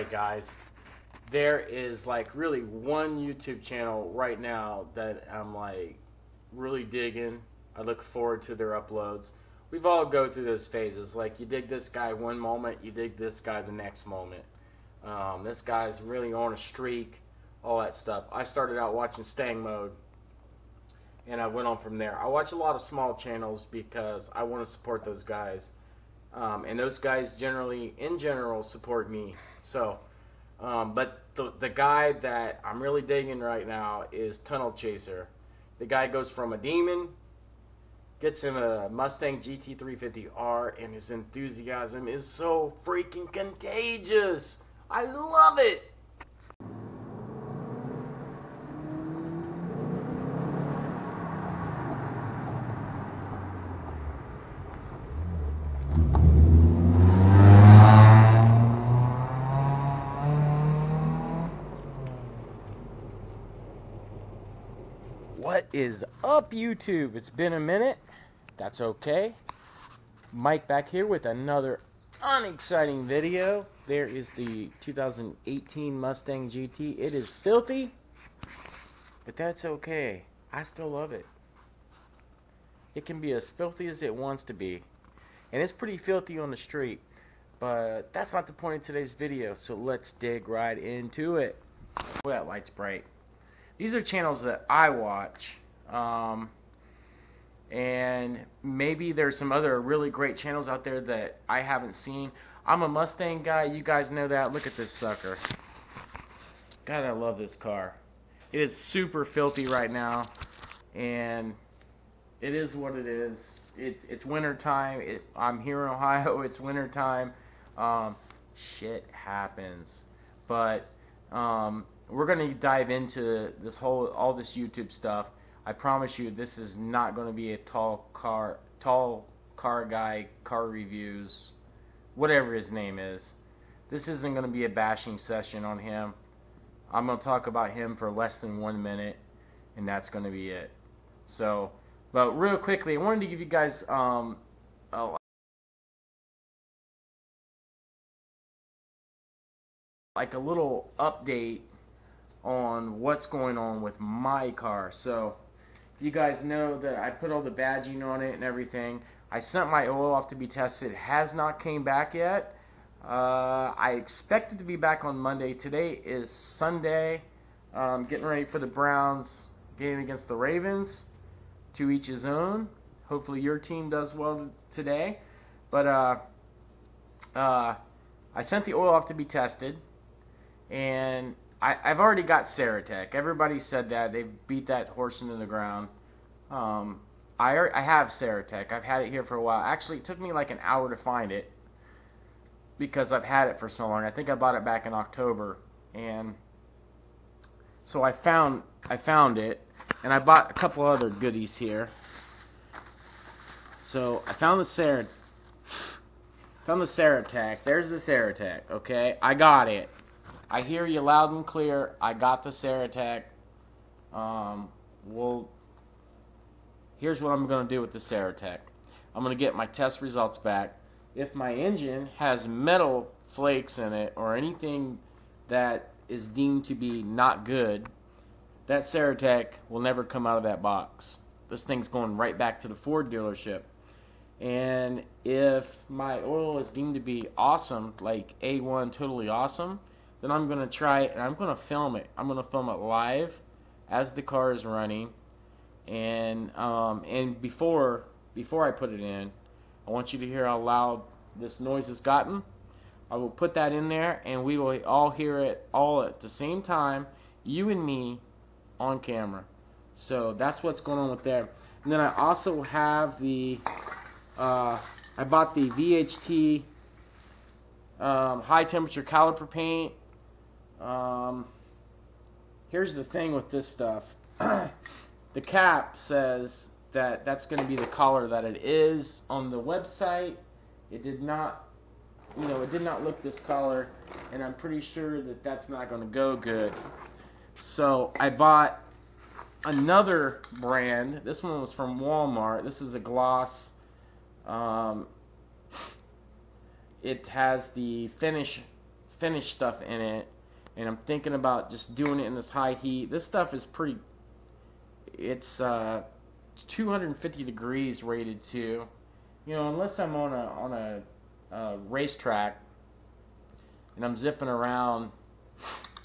Alright guys, there is like really one YouTube channel right now that I'm like really digging. I look forward to their uploads. We've all go through those phases. Like you dig this guy one moment, you dig this guy the next moment. This guy's really on a streak, all that stuff. I started out watching Stang Mode and I went on from there. I watch a lot of small channels because I want to support those guys. And those guys generally, in general, support me. So, but the guy that I'm really digging right now is Tunnel Chaser. The guy goes from a Demon, gets him a Mustang GT350R, and his enthusiasm is so freaking contagious. I love it. What is up, YouTube? It's been a minute. That's okay. Mike back here with another unexciting video. There is the 2018 Mustang GT. It is filthy, but that's okay. I still love it. It can be as filthy as it wants to be, and it's pretty filthy on the street, but that's not the point of today's video, so let's dig right into it. Oh, that light's bright. These are channels that I watch, and maybe there's some other really great channels out there that I haven't seen. I'm a Mustang guy, you guys know that. Look at this sucker. God, I love this car. It is super filthy right now, and it is what it is. It's winter time. I'm here in Ohio. It's winter time. Shit happens, but we're going to dive into all this YouTube stuff. I promise you, this is not going to be a tall car guy, car reviews, whatever his name is. This isn't going to be a bashing session on him. I'm going to talk about him for less than 1 minute, and that's going to be it. So, but real quickly, I wanted to give you guys like a little update on what's going on with my car. So you guys know that I put all the badging on it and everything. I sent my oil off to be tested. It has not came back yet. I expect it to be back on Monday. Today is Sunday. Getting ready for the Browns game against the Ravens. To each his own. Hopefully your team does well today. But I sent the oil off to be tested, and I've already got Ceratec. Everybody said that. They've beat that horse into the ground. I have Ceratec. I've had it here for a while. Actually, it took me like an hour to find it because I've had it for so long. I think I bought it back in October, and so I found it, and I bought a couple other goodies here. So I found the Ceratec. There's the Ceratec. Okay, I got it. I hear you loud and clear. I got the Ceratec. Well, here's what I'm going to do with the Ceratec. I'm going to get my test results back. If my engine has metal flakes in it or anything that is deemed to be not good, that Ceratec will never come out of that box. This thing's going right back to the Ford dealership. And if my oil is deemed to be awesome, like A1 totally awesome, then I'm going to try it, and I'm going to film it. I'm going to film it live as the car is running. And before I put it in, I want you to hear how loud this noise has gotten. I will put that in there, and we will all hear it all at the same time, you and me, on camera. So that's what's going on with there. And then I also have the, I bought the VHT high temperature caliper paint. Here's the thing with this stuff. The cap says that that's going to be the color that it is on the website. It did not, it did not look this color, and I'm pretty sure that that's not going to go good. So I bought another brand. This one was from Walmart. This is a gloss. It has the finish finish stuff in it, and I'm thinking about just doing it in this high heat. This stuff is pretty. It's 250 degrees rated too. You know, unless I'm on a racetrack and I'm zipping around,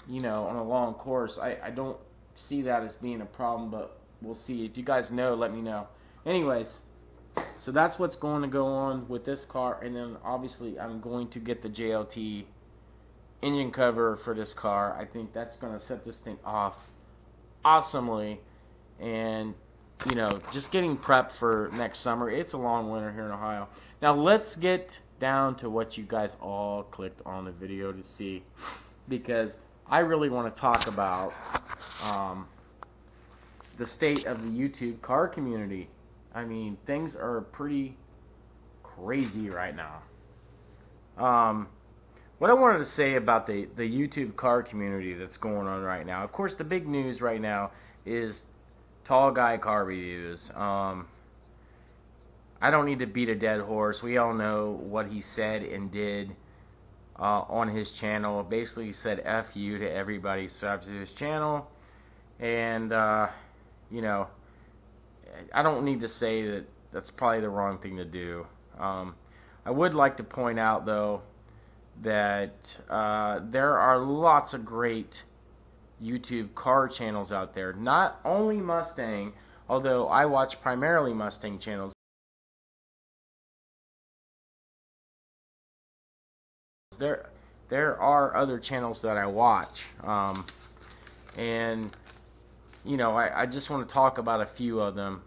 you know, on a long course, I don't see that as being a problem, but we'll see. If you guys know, let me know. Anyways, so that's what's going to go on with this car, and then obviously I'm going to get the JLT engine cover for this car. I think that's going to set this thing off awesomely, and you know, just getting prepped for next summer. It's a long winter here in Ohio. Now let's get down to what you guys all clicked on the video to see, because I really want to talk about the state of the YouTube car community. I mean, things are pretty crazy right now. What I wanted to say about the YouTube car community that's going on right now, of course, the big news right now is Tall Guy Car Reviews. I don't need to beat a dead horse. We all know what he said and did on his channel. Basically, he said F you to everybody who subscribes to his channel. And, you know, I don't need to say that that's probably the wrong thing to do. I would like to point out, though, that there are lots of great YouTube car channels out there. Not only Mustang, although I watch primarily Mustang channels. There are other channels that I watch, and you know, I just want to talk about a few of them.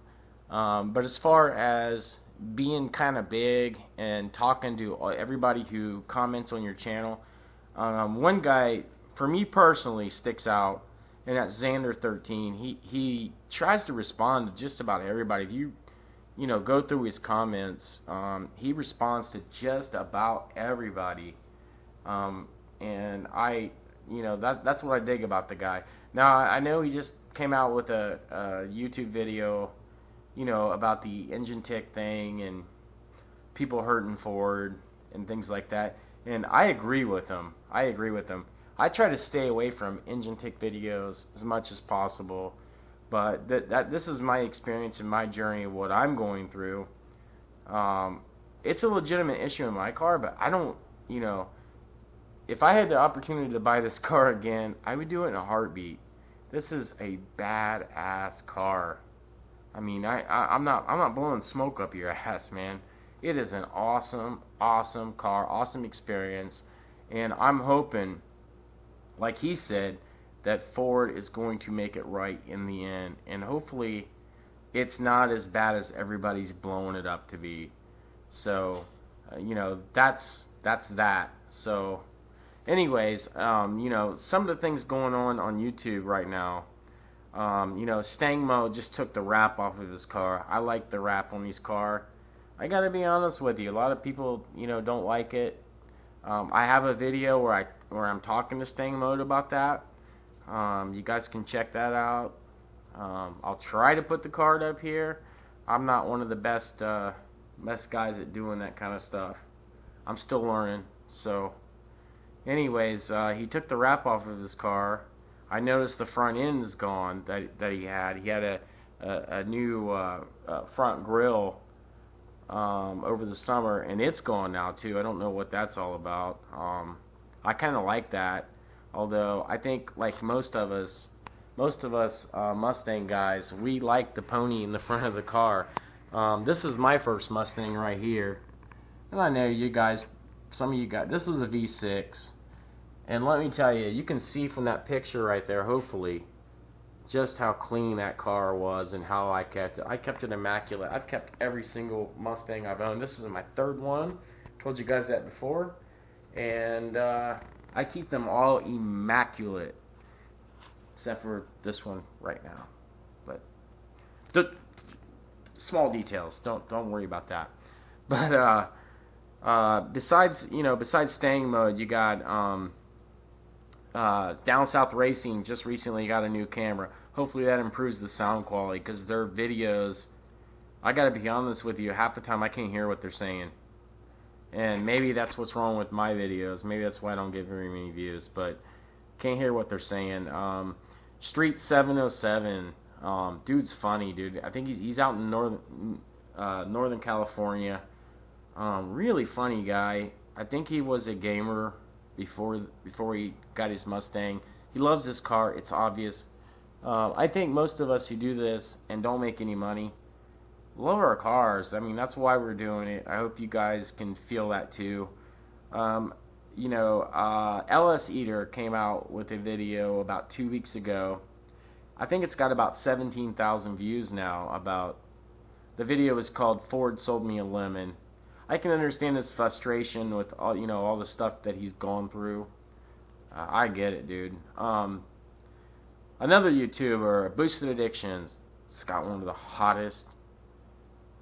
But as far as being kind of big and talking to everybody who comments on your channel, one guy for me personally sticks out, and that's Xander13. He tries to respond to just about everybody. If you know, go through his comments, he responds to just about everybody. And you know, that's what I dig about the guy. Now, I know he just came out with a YouTube video, you know, about the engine tick thing and people hurting Ford and things like that. And I agree with him. I try to stay away from engine tick videos as much as possible. But this is my experience and my journey of what I'm going through. It's a legitimate issue in my car, but I don't, you know, if I had the opportunity to buy this car again, I would do it in a heartbeat. This is a badass car. I mean, I'm not blowing smoke up your ass, man. It is an awesome car, awesome experience, and I'm hoping, like he said, that Ford is going to make it right in the end, and hopefully it's not as bad as everybody's blowing it up to be. So, you know, that's that. So, anyways, you know, some of the things going on YouTube right now. You know, Stang Mode just took the wrap off of his car. I like the wrap on his car. I gotta be honest with you. A lot of people, you know, don't like it. I have a video where I'm talking to Stang Mode about that. You guys can check that out. I'll try to put the card up here. I'm not one of the best guys at doing that kind of stuff. I'm still learning. So, anyways, he took the wrap off of his car. I noticed the front end is gone that he had. He had a new front grille over the summer, and it's gone now too. I don't know what that's all about. I kind of like that, although I think like most of us Mustang guys, we like the pony in the front of the car. This is my first Mustang right here, and I know you guys, some of you guys, this is a V6. And let me tell you, you can see from that picture right there, hopefully, just how clean that car was and how I kept it. I kept it immaculate. I've kept every single Mustang I've owned. This is my third one. Told you guys that before. And I keep them all immaculate, except for this one right now. But small details. Don't worry about that. But besides Stang Mode, you got Down South Racing just recently got a new camera. Hopefully that improves the sound quality, because their videos, I gotta be honest with you, half the time I can't hear what they're saying. And maybe that's what's wrong with my videos. Maybe that's why I don't get very many views. But can't hear what they're saying. Street 707. Dude's funny, dude. I think he's out in Northern California. Really funny guy. I think he was a gamer before he got his Mustang. He loves this car. It's obvious. I think most of us who do this and don't make any money love our cars. I mean, that's why we're doing it. I hope you guys can feel that too. Um, LS Eater came out with a video about 2 weeks ago. I think it's got about 17,000 views now. About the video is called "Ford Sold Me a Lemon." I can understand his frustration with all the stuff that he's gone through. I get it, dude. Another YouTuber, Boosted Addictions, it's got one of the hottest.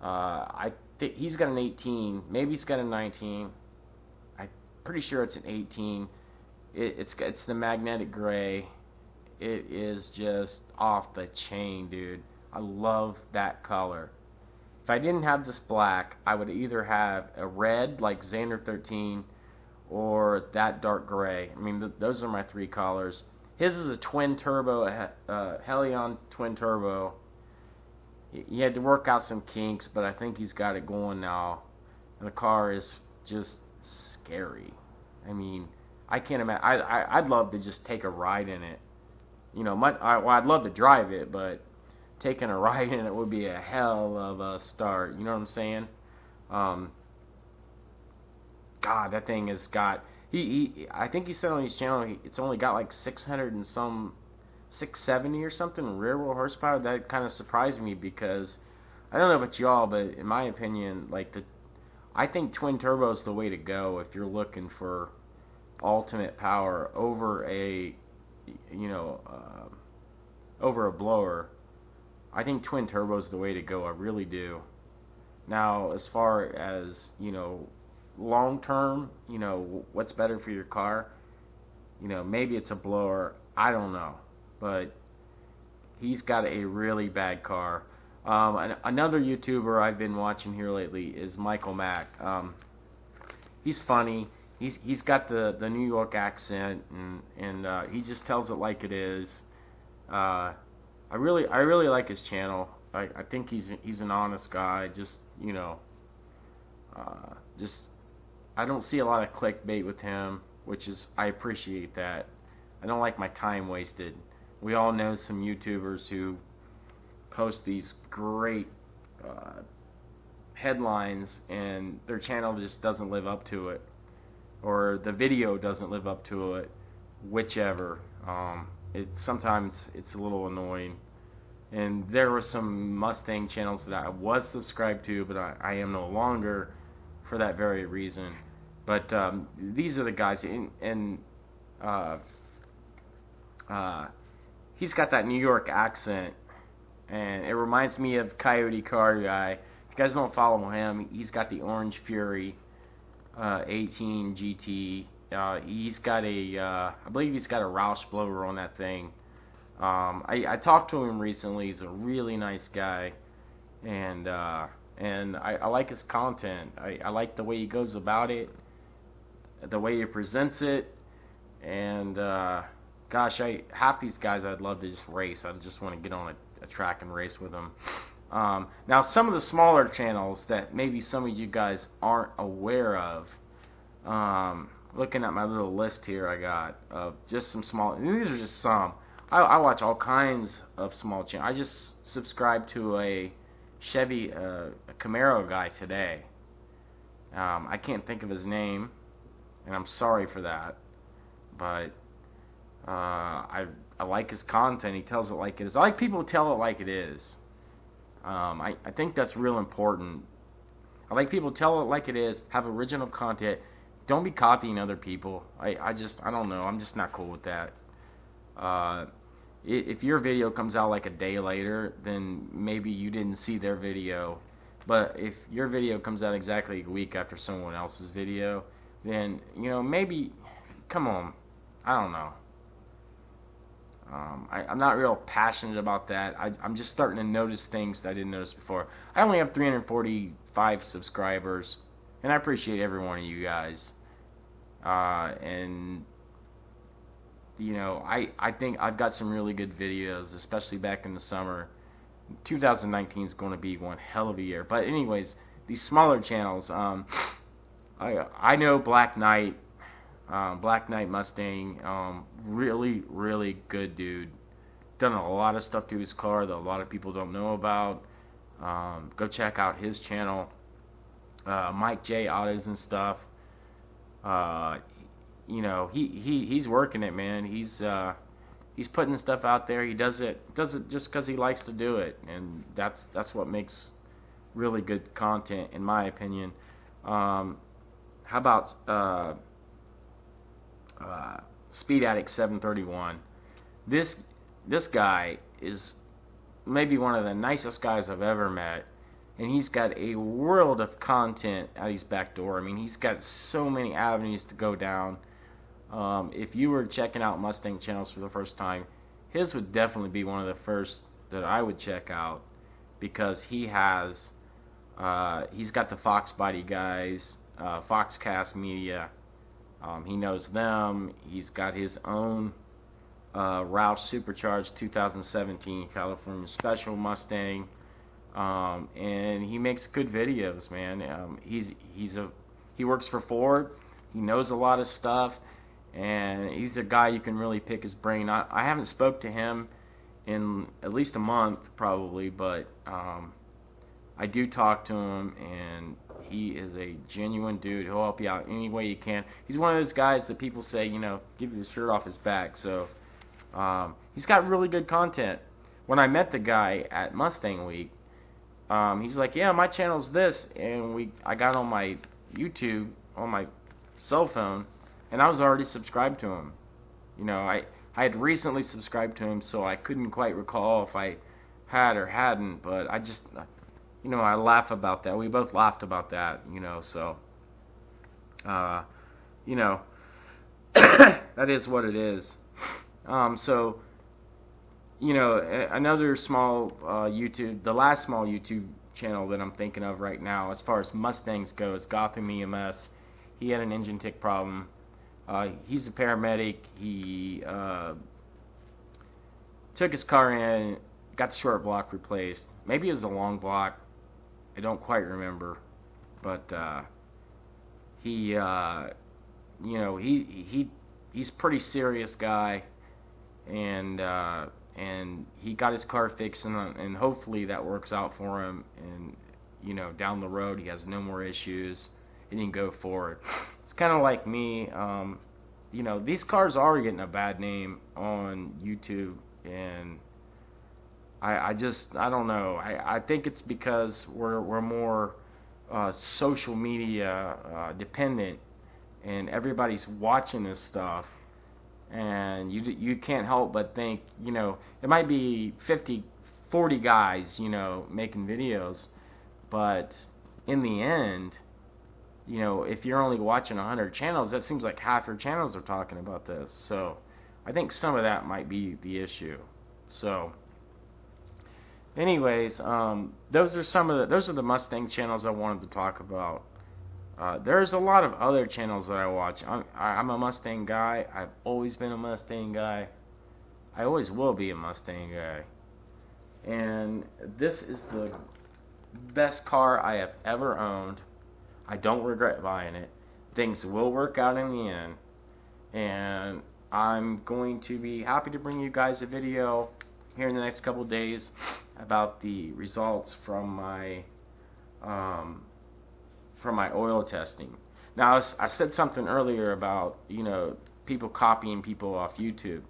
I think he's got an 18, maybe he's got a 19. I'm pretty sure it's an 18. It's the magnetic gray. It is just off the chain, dude. I love that color. If I didn't have this black, I would either have a red like Xander 13 or that dark gray. I mean, those are my three colors. His is a twin turbo, Helion twin turbo. He had to work out some kinks, but I think he's got it going now. And the car is just scary. I mean, I can't imagine. I'd love to just take a ride in it. I'd love to drive it, but taking a ride in it would be a hell of a start. You know what I'm saying? God, that thing has got. I think he said on his channel it's only got like 600 and some 670 or something rear wheel horsepower. That kind of surprised me because I don't know about y'all, but in my opinion, I think twin turbo is the way to go if you're looking for ultimate power over a blower. I think twin turbo is the way to go. I really do. Now, as far as long term, what's better for your car? Maybe it's a blower. I don't know. But he's got a really bad car. Another YouTuber I've been watching here lately is Michael Mack. He's funny. He's got the New York accent, and he just tells it like it is. I really like his channel. I think he's an honest guy. Just I don't see a lot of clickbait with him, which is I appreciate that. I don't like my time wasted. We all know some YouTubers who post these great headlines and their channel just doesn't live up to it, or the video doesn't live up to it, whichever. Sometimes it's a little annoying. And there were some Mustang channels that I was subscribed to, but I am no longer for that very reason. But these are the guys, and he's got that New York accent, and it reminds me of Coyote Car Guy. If you guys don't follow him, he's got the Orange Fury 18 GT. He's got I believe he's got a Roush blower on that thing. I talked to him recently. He's a really nice guy, and I like his content. I like the way he goes about it, the way he presents it, and gosh, half these guys I'd love to just race. I just want to get on a track and race with them. Now, some of the smaller channels that maybe some of you guys aren't aware of. Looking at my little list here, I got just some small. These are just some. I watch all kinds of small channels. I just subscribed to a Chevy, a Camaro guy today. I can't think of his name, and I'm sorry for that. But I like his content. He tells it like it is. I like people who tell it like it is. I think that's real important. I like people who tell it like it is, have original content. Don't be copying other people. I don't know. I'm just not cool with that. If your video comes out like a day later, then maybe you didn't see their video. But if your video comes out exactly a week after someone else's video, then, maybe, come on. I don't know. I'm not real passionate about that. I'm just starting to notice things that I didn't notice before. I only have 345 subscribers. and I appreciate every one of you guys. And you know, I think I've got some really good videos, especially back in the summer. 2019 is going to be one hell of a year. But anyways, these smaller channels, I know Black Knight Mustang, really really good dude. Done a lot of stuff to his car that a lot of people don't know about. Go check out his channel, Mike J Autos and stuff. Uh, you know, he's working it, man. He's putting stuff out there. He does it just because he likes to do it, and that's what makes really good content, in my opinion. How about Speed Addict 731? This this guy is maybe one of the nicest guys I've ever met, and he's got a world of content out his back door. I mean, he's got so many avenues to go down. If you were checking out Mustang channels for the first time, his would definitely be one of the first that I would check out, because he's got the Fox Body guys, Foxcast Media. He knows them. He's got his own Roush Supercharged 2017 California Special Mustang, and he makes good videos, man. He works for Ford. He knows a lot of stuff, and he's a guy you can really pick his brain. I haven't spoke to him in at least a month, probably, but I do talk to him, and he is a genuine dude. He'll help you out any way he can. He's one of those guys that people say, you know, give you the shirt off his back. So he's got really good content. When I met the guy at Mustang Week, he's like, yeah, my channel's this, and I got on my YouTube on my cell phone, and I was already subscribed to him. You know, I had recently subscribed to him, so I couldn't quite recall if I had or hadn't, but I just, you know, I laugh about that. We both laughed about that, you know, so, you know, that is what it is. So, you know, another small the last small YouTube channel that I'm thinking of right now, as far as Mustangs go, is Gotham EMS. He had an engine tick problem. He's a paramedic. He took his car in, got the short block replaced. Maybe it was a long block. I don't quite remember, but he, you know, he's a pretty serious guy, and he got his car fixed, and hopefully that works out for him, and you know, down the road he has no more issues, and he can go forward. It's kind of like me. You know, these cars are getting a bad name on YouTube, and I don't know. I think it's because we're more social media dependent, and everybody's watching this stuff, and you can't help but think, you know, it might be 40 guys, you know, making videos, but in the end, you know, if you're only watching 100 channels, that seems like half your channels are talking about this. So I think some of that might be the issue. So anyways, those are the Mustang channels I wanted to talk about. There's a lot of other channels that I watch. I'm a Mustang guy. I've always been a Mustang guy. I always will be a Mustang guy. And this is the best car I have ever owned. I don't regret buying it. Things will work out in the end. And I'm going to be happy to bring you guys a video here in the next couple of days about the results from my oil testing. Now, I said something earlier about, you know, people copying people off YouTube.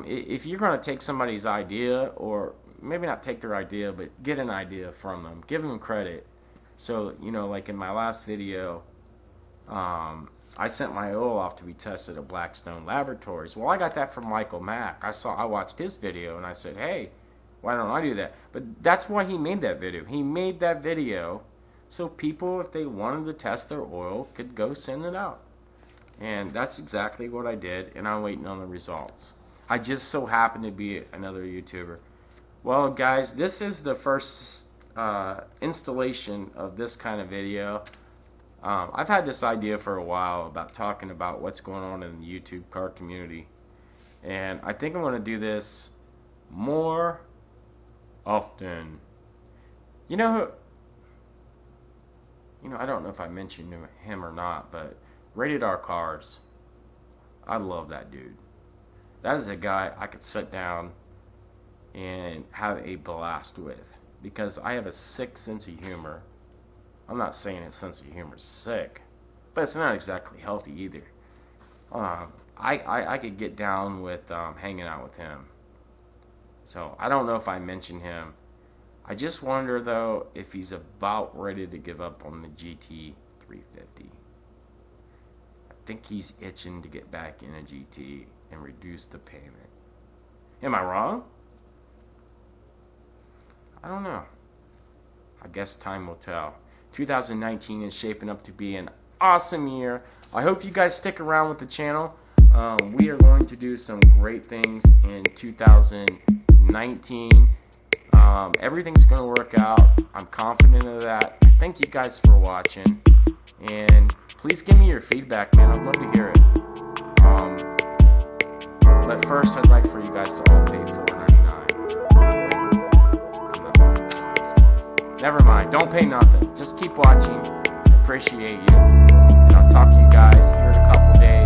If you're going to take somebody's idea, or maybe not take their idea, but get an idea from them, give them credit. So, you know, like in my last video, I sent my oil off to be tested at Blackstone Laboratories. Well, I got that from Michael Mack. I watched his video, and I said, hey, why don't I do that? But that's why he made that video. He made that video so people, if they wanted to test their oil, could go send it out. And that's exactly what I did, and I'm waiting on the results. I just so happened to be another YouTuber. Well, guys, this is the first installation of this kind of video. I've had this idea for a while about talking about what's going on in the YouTube car community, and I think I'm going to do this more often. You know, I don't know if I mentioned him or not, but Rated R Cars. I love that dude. That is a guy I could sit down and have a blast with, because I have a sick sense of humor. I'm not saying his sense of humor is sick, but it's not exactly healthy either. I could get down with hanging out with him. So I don't know if I mentioned him. I just wonder though if he's about ready to give up on the GT 350. I think he's itching to get back in a GT and reduce the payment. Am I wrong? I don't know. I guess time will tell. 2019 is shaping up to be an awesome year. I hope you guys stick around with the channel. We are going to do some great things in 2019. Everything's going to work out. I'm confident of that. Thank you guys for watching. And please give me your feedback, man. I'd love to hear it. But first, I'd like for you guys to all pay $4.99. Never mind. Don't pay nothing. Just keep watching. I appreciate you. And I'll talk to you guys here in a couple days.